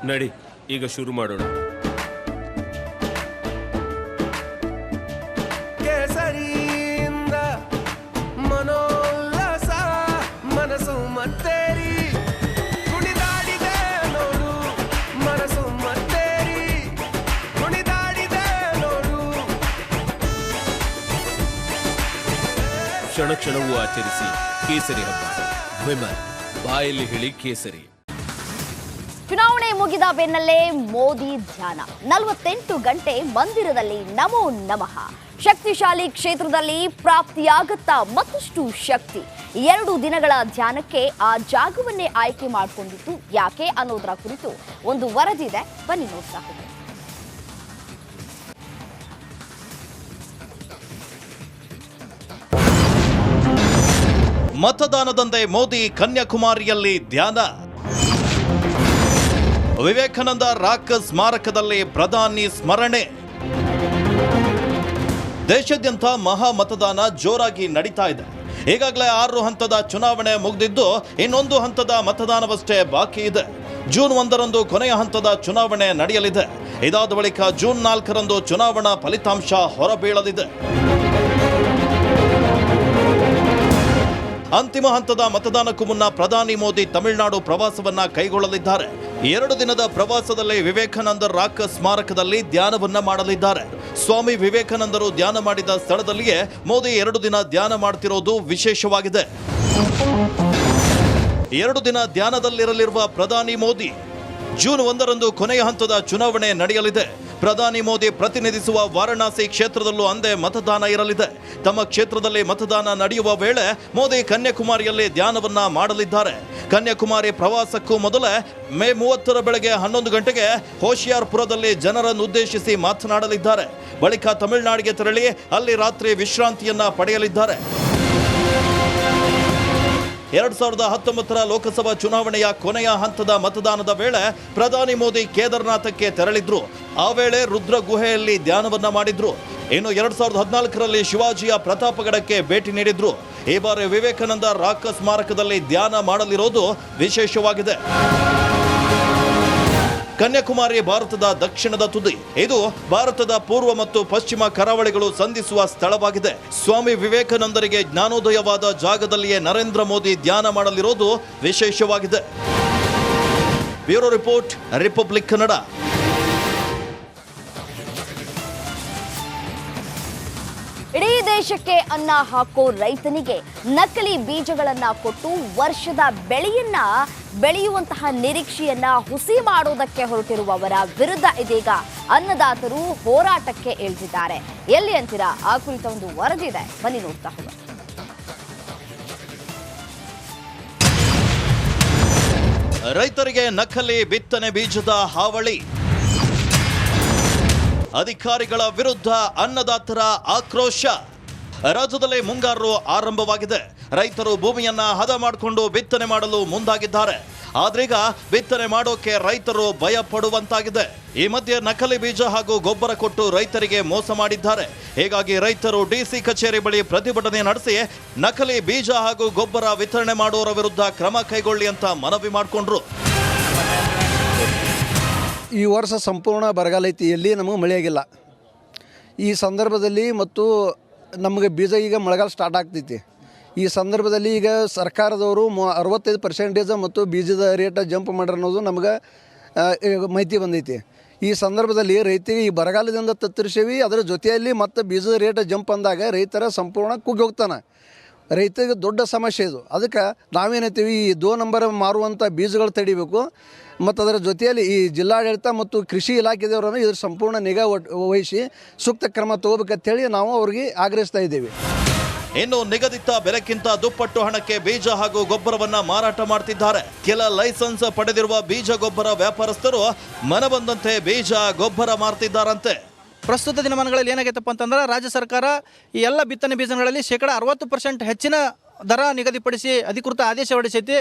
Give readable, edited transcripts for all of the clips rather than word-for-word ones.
ನಡಿ, ಈಗ ಶುರು ಮಾಡೋಣ. ಕೇಸರಿಯಿಂದ ಮನೋಲ್ಲಾಸ ಮನಸ್ಸು ಮತ್ತೇರಿ ಕುಣಿದಾಡಿದೆ ನೋಡು, ಮನಸ್ಸು ಮತ್ತೇರಿ ಕುಣಿದಾಡಿದೆ ನೋಡು. ಕ್ಷಣ ಕ್ಷಣವೂ ಆಚರಿಸಿ ಕೇಸರಿ ಹಬ್ಬ. ವಿಮಲ್, ಬಾಯಲ್ಲಿ ಹೇಳಿ ಕೇಸರಿ. ಚುನಾವಣೆ ಮುಗಿದ ಬೆನ್ನಲ್ಲೇ ಮೋದಿ ಧ್ಯಾನ. 48 ಗಂಟೆ ಮಂದಿರದಲ್ಲಿ ನಮೋ ನಮಃ. ಶಕ್ತಿಶಾಲಿ ಕ್ಷೇತ್ರದಲ್ಲಿ ಪ್ರಾಪ್ತಿಯಾಗುತ್ತಾ ಮತ್ತಷ್ಟು ಶಕ್ತಿ. 2 ದಿನಗಳ ಧ್ಯಾನಕ್ಕೆ ಆ ಜಾಗವನ್ನೇ ಆಯ್ಕೆ ಮಾಡಿಕೊಂಡಿತ್ತು ಯಾಕೆ ಅನ್ನೋದರ ಕುರಿತು ಒಂದು ವರದಿ ಇದೆ, ಬನ್ನಿ ನೋಡ್ತಾ ಹೋಗೋಣ. ಮತದಾನದಂದೇ ಮೋದಿ ಕನ್ಯಾಕುಮಾರಿಯಲ್ಲಿ ಧ್ಯಾನ. ವಿವೇಕಾನಂದ ರಾಕ್ ಸ್ಮಾರಕದಲ್ಲಿ ಪ್ರಧಾನಿ ಸ್ಮರಣೆ. ದೇಶಾದ್ಯಂತ ಮಹಾ ಮತದಾನ ಜೋರಾಗಿ ನಡೀತಾ ಇದೆ. ಈಗಾಗಲೇ 6 ಹಂತದ ಚುನಾವಣೆ ಮುಗಿದಿದ್ದು ಇನ್ನೊಂದು ಹಂತದ ಮತದಾನವಷ್ಟೇ ಬಾಕಿ ಇದೆ. ಜೂನ್ 1ರಂದು ಕೊನೆಯ ಹಂತದ ಚುನಾವಣೆ ನಡೆಯಲಿದೆ. ಇದಾದ ಬಳಿಕ ಜೂನ್ 4ರಂದು ಚುನಾವಣಾ ಫಲಿತಾಂಶ ಹೊರಬೀಳಲಿದೆ. ಅಂತಿಮ ಹಂತದ ಮತದಾನಕ್ಕೂ ಮುನ್ನ ಪ್ರಧಾನಿ ಮೋದಿ ತಮಿಳುನಾಡು ಪ್ರವಾಸವನ್ನ ಕೈಗೊಳ್ಳಲಿದ್ದಾರೆ. 2 ದಿನದ ಪ್ರವಾಸದಲ್ಲಿ ವಿವೇಕಾನಂದ ರಾಕ್ ಸ್ಮಾರಕದಲ್ಲಿ ಧ್ಯಾನವನ್ನ ಮಾಡಲಿದ್ದಾರೆ. ಸ್ವಾಮಿ ವಿವೇಕಾನಂದರು ಧ್ಯಾನ ಮಾಡಿದ ಸ್ಥಳದಲ್ಲಿಯೇ ಮೋದಿ 2 ದಿನ ಧ್ಯಾನ ಮಾಡ್ತಿರೋದು ವಿಶೇಷವಾಗಿದೆ. 2 ದಿನ ಧ್ಯಾನದಲ್ಲಿರಲಿರುವ ಪ್ರಧಾನಿ ಮೋದಿ ಜೂನ್ 1ರಂದು ಕೊನೆಯ ಹಂತದ ಚುನಾವಣೆ ನಡೆಯಲಿದೆ. ಪ್ರಧಾನಿ ಮೋದಿ ಪ್ರತಿನಿಧಿಸುವ ವಾರಣಾಸಿ ಕ್ಷೇತ್ರದಲ್ಲೂ ಅಂದೇ ಮತದಾನ ಇರಲಿದೆ. ತಮ್ಮ ಕ್ಷೇತ್ರದಲ್ಲಿ ಮತದಾನ ನಡೆಯುವ ವೇಳೆ ಮೋದಿ ಕನ್ಯಾಕುಮಾರಿಯಲ್ಲಿ ಧ್ಯಾನವನ್ನ ಮಾಡಲಿದ್ದಾರೆ. ಕನ್ಯಾಕುಮಾರಿ ಪ್ರವಾಸಕ್ಕೂ ಮೊದಲೇ ಮೇ 30ರ ಬೆಳಗ್ಗೆ 11 ಗಂಟೆಗೆ ಹೋಶಿಯಾರ್ಪುರದಲ್ಲಿ ಜನರನ್ನುದ್ದೇಶಿಸಿ ಮಾತನಾಡಲಿದ್ದಾರೆ. ಬಳಿಕ ತಮಿಳುನಾಡಿಗೆ ತೆರಳಿ ಅಲ್ಲಿ ರಾತ್ರಿ ವಿಶ್ರಾಂತಿಯನ್ನ ಪಡೆಯಲಿದ್ದಾರೆ. 2019ರ ಲೋಕಸಭಾ ಚುನಾವಣೆಯ ಕೊನೆಯ ಹಂತದ ಮತದಾನದ ವೇಳೆ ಪ್ರಧಾನಿ ಮೋದಿ ಕೇದಾರ್ನಾಥಕ್ಕೆ ತೆರಳಿದ್ರು. ಆ ವೇಳೆ ರುದ್ರ ಗುಹೆಯಲ್ಲಿ ಧ್ಯಾನವನ್ನ ಮಾಡಿದ್ರು. ಇನ್ನು 2014ರಲ್ಲಿ ಶಿವಾಜಿಯ ಪ್ರತಾಪಗಢಕ್ಕೆ ಭೇಟಿ ನೀಡಿದ್ರು. ಈ ಬಾರಿ ವಿವೇಕಾನಂದ ರಾಕ್ ಸ್ಮಾರಕದಲ್ಲಿ ಧ್ಯಾನ ಮಾಡಲಿರೋದು ವಿಶೇಷವಾಗಿದೆ. ಕನ್ಯಾಕುಮಾರಿ ಭಾರತದ ದಕ್ಷಿಣದ ತುದಿ. ಇದು ಭಾರತದ ಪೂರ್ವ ಮತ್ತು ಪಶ್ಚಿಮ ಕರಾವಳಿಗಳು ಸಂಧಿಸುವ ಸ್ಥಳವಾಗಿದೆ. ಸ್ವಾಮಿ ವಿವೇಕಾನಂದರಿಗೆ ಜ್ಞಾನೋದಯವಾದ ಜಾಗದಲ್ಲಿಯೇ ನರೇಂದ್ರ ಮೋದಿ ಧ್ಯಾನ ಮಾಡಲಿರೋದು ವಿಶೇಷವಾಗಿದೆ. Bureau report, republic Kannada. ಇಡೀ ದೇಶಕ್ಕೆ ಅನ್ನ ಹಾಕೋ ರೈತನಿಗೆ ನಕಲಿ ಬೀಜಗಳನ್ನ ಕೊಟ್ಟು ವರ್ಷದ ಬೆಳೆಯುವಂತಹ ನಿರೀಕ್ಷೆಯನ್ನ ಹುಸಿ ಮಾಡೋದಕ್ಕೆ ಹೊರಟಿರುವವರ ವಿರುದ್ಧ ಇದೀಗ ಅನ್ನದಾತರು ಹೋರಾಟಕ್ಕೆ ಇಳಿದಿದ್ದಾರೆ. ಎಲ್ಲಿ ಅಂತೀರಾ? ಆ ಕುರಿತ ಒಂದು ವರದಿ ಇದೆ, ಬನ್ನಿ ನೋಡ್ತಾ ಹೋಗೋಣ. ರೈತರಿಗೆ ನಕಲಿ ಬಿತ್ತನೆ ಬೀಜದ ಹಾವಳಿ. ಅಧಿಕಾರಿಗಳ ವಿರುದ್ಧ ಅನ್ನದಾತರ ಆಕ್ರೋಶ. ರಾಜ್ಯದಲ್ಲಿ ಮುಂಗಾರು ಆರಂಭವಾಗಿದೆ. ರೈತರು ಭೂಮಿಯನ್ನ ಹದ ಮಾಡಿಕೊಂಡು ಬಿತ್ತನೆ ಮಾಡಲು ಮುಂದಾಗಿದ್ದಾರೆ. ಆದ್ರೀಗ ಬಿತ್ತನೆ ಮಾಡೋಕೆ ರೈತರು ಭಯ ಪಡುವಂತಾಗಿದೆ. ಈ ಮಧ್ಯೆ ನಕಲಿ ಬೀಜ ಹಾಗೂ ಗೊಬ್ಬರ ಕೊಟ್ಟು ರೈತರಿಗೆ ಮೋಸ ಮಾಡಿದ್ದಾರೆ. ಹೀಗಾಗಿ ರೈತರು ಡಿಸಿ ಕಚೇರಿ ಬಳಿ ಪ್ರತಿಭಟನೆ ನಡೆಸಿ ನಕಲಿ ಬೀಜ ಹಾಗೂ ಗೊಬ್ಬರ ವಿತರಣೆ ಮಾಡುವವರ ವಿರುದ್ಧ ಕ್ರಮ ಕೈಗೊಳ್ಳಿ ಅಂತ ಮನವಿ ಮಾಡಿಕೊಂಡ್ರು. ಈ ವರ್ಷ ಸಂಪೂರ್ಣ ಬರಗಾಲ ಐತಿ, ಎಲ್ಲಿ ನಮಗೆ ಮಳೆ ಆಗಿಲ್ಲ. ಈ ಸಂದರ್ಭದಲ್ಲಿ ಮತ್ತು ನಮಗೆ ಬೀಜ ಈಗ ಮಳೆಗಾಲ ಸ್ಟಾರ್ಟ್ ಆಗ್ತೈತಿ. ಈ ಸಂದರ್ಭದಲ್ಲಿ ಈಗ ಸರ್ಕಾರದವರು 65% ಮತ್ತು ಬೀಜದ ರೇಟ್ ಜಂಪ್ ಮಾಡ್ಯಾರ ಅನ್ನೋದು ನಮಗೆ ಮಾಹಿತಿ ಬಂದೈತಿ. ಈ ಸಂದರ್ಭದಲ್ಲಿ ರೈತರಿಗೆ ಈ ಬರಗಾಲದಿಂದ ತತ್ತರಿಸೇವಿ, ಅದರ ಜೊತೆಯಲ್ಲಿ ಮತ್ತು ಬೀಜದ ರೇಟ್ ಜಂಪ್ ಅಂದಾಗ ರೈತರ ಸಂಪೂರ್ಣ ಕುಗ್ಗಿ ಹೋಗ್ತಾನೆ. ರೈತರಿಗೆ ದೊಡ್ಡ ಸಮಸ್ಯೆ ಇದು. ಅದಕ್ಕೆ ನಾವೇನೈತೀವಿ, ಈ 2 ನಂಬರ್ ಮಾರುವಂಥ ಬೀಜಗಳು ತಡಿಬೇಕು ಮತ್ತು ಅದರ ಜೊತೆಯಲ್ಲಿ ಈ ಜಿಲ್ಲಾಡಳಿತ ಮತ್ತು ಕೃಷಿ ಇಲಾಖೆದವರನ್ನು ಇದ್ರ ಸಂಪೂರ್ಣ ನಿಗಾ ವಹಿಸಿ ಸೂಕ್ತ ಕ್ರಮ ತಗೋಬೇಕಂತೇಳಿ ನಾವು ಅವ್ರಿಗೆ ಆಗ್ರಹಿಸ್ತಾ ಇದ್ದೀವಿ. ಇನ್ನು ನಿಗದಿತ ಬೆಲೆಕ್ಕಿಂತ ದುಪ್ಪಟ್ಟು ಹಣಕ್ಕೆ ಬೀಜ ಹಾಗೂ ಗೊಬ್ಬರವನ್ನ ಮಾರಾಟ ಮಾಡ್ತಿದ್ದಾರೆ. ಕೆಲ ಲೈಸೆನ್ಸ್ ಪಡೆದಿರುವ ಬೀಜ ಗೊಬ್ಬರ ವ್ಯಾಪಾರಸ್ಥರು ಮನಬಂದಂತೆ ಬೀಜ ಗೊಬ್ಬರ ಮಾರ್ತಿದ್ದಾರಂತೆ. ಪ್ರಸ್ತುತ ದಿನಮಾನಗಳಲ್ಲಿ ಏನಾಗೈತಪ್ಪ ಅಂತಂದ್ರೆ ರಾಜ್ಯ ಸರ್ಕಾರ ಈ ಎಲ್ಲ ಬಿತ್ತನೆ ಬೀಜಗಳಲ್ಲಿ 60% ಹೆಚ್ಚಿನ ದರ ನಿಗದಿಪಡಿಸಿ ಅಧಿಕೃತ ಆದೇಶ ಹೊರಡಿಸೈತಿ.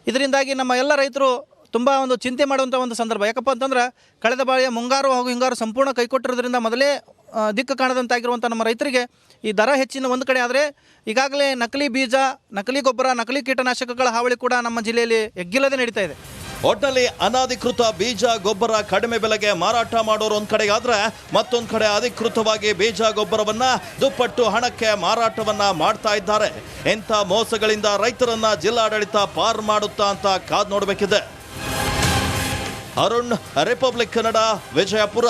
ಇದರಿಂದಾಗಿ ನಮ್ಮ ಎಲ್ಲ ರೈತರು ತುಂಬ ಒಂದು ಚಿಂತೆ ಮಾಡುವಂಥ ಒಂದು ಸಂದರ್ಭ. ಯಾಕಪ್ಪ ಅಂತಂದ್ರೆ ಕಳೆದ ಬಾರಿಯ ಮುಂಗಾರು ಹಾಗೂ ಹಿಂಗಾರು ಸಂಪೂರ್ಣ ಕೈಕೊಟ್ಟಿರೋದ್ರಿಂದ ಮೊದಲೇ ದಿಕ್ಕು ಕಾಣದಂತಾಗಿರುವಂಥ ನಮ್ಮ ರೈತರಿಗೆ ಈ ದರ ಹೆಚ್ಚಿನ ಒಂದು ಕಡೆ ಆದರೆ ಈಗಾಗಲೇ ನಕಲಿ ಬೀಜ, ನಕಲಿ ಗೊಬ್ಬರ, ನಕಲಿ ಕೀಟನಾಶಕಗಳ ಹಾವಳಿ ಕೂಡ ನಮ್ಮ ಜಿಲ್ಲೆಯಲ್ಲಿ ಎಗ್ಗಿಲ್ಲದೆ ನಡೀತಾ ಇದೆ. ಒಟ್ಟಿನಲ್ಲಿ ಅನಧಿಕೃತ ಬೀಜ ಗೊಬ್ಬರ ಕಡಿಮೆ ಬೆಲೆಗೆ ಮಾರಾಟ ಮಾಡೋರು ಒಂದ್ ಕಡೆಗಾದ್ರೆ ಮತ್ತೊಂದ್ ಕಡೆ ಅಧಿಕೃತವಾಗಿ ಬೀಜ ಗೊಬ್ಬರವನ್ನ ದುಪ್ಪಟ್ಟು ಹಣಕ್ಕೆ ಮಾರಾಟವನ್ನ ಮಾಡ್ತಾ ಇದ್ದಾರೆ. ಎಂಥ ಮೋಸಗಳಿಂದ ರೈತರನ್ನ ಜಿಲ್ಲಾಡಳಿತ ಪಾರ್ ಮಾಡುತ್ತಾ ಅಂತ ಕಾದ್ ನೋಡಬೇಕಿದೆ. ಅರುಣ್, ರಿಪಬ್ಲಿಕ್ ಕನ್ನಡ, ವಿಜಯಪುರ.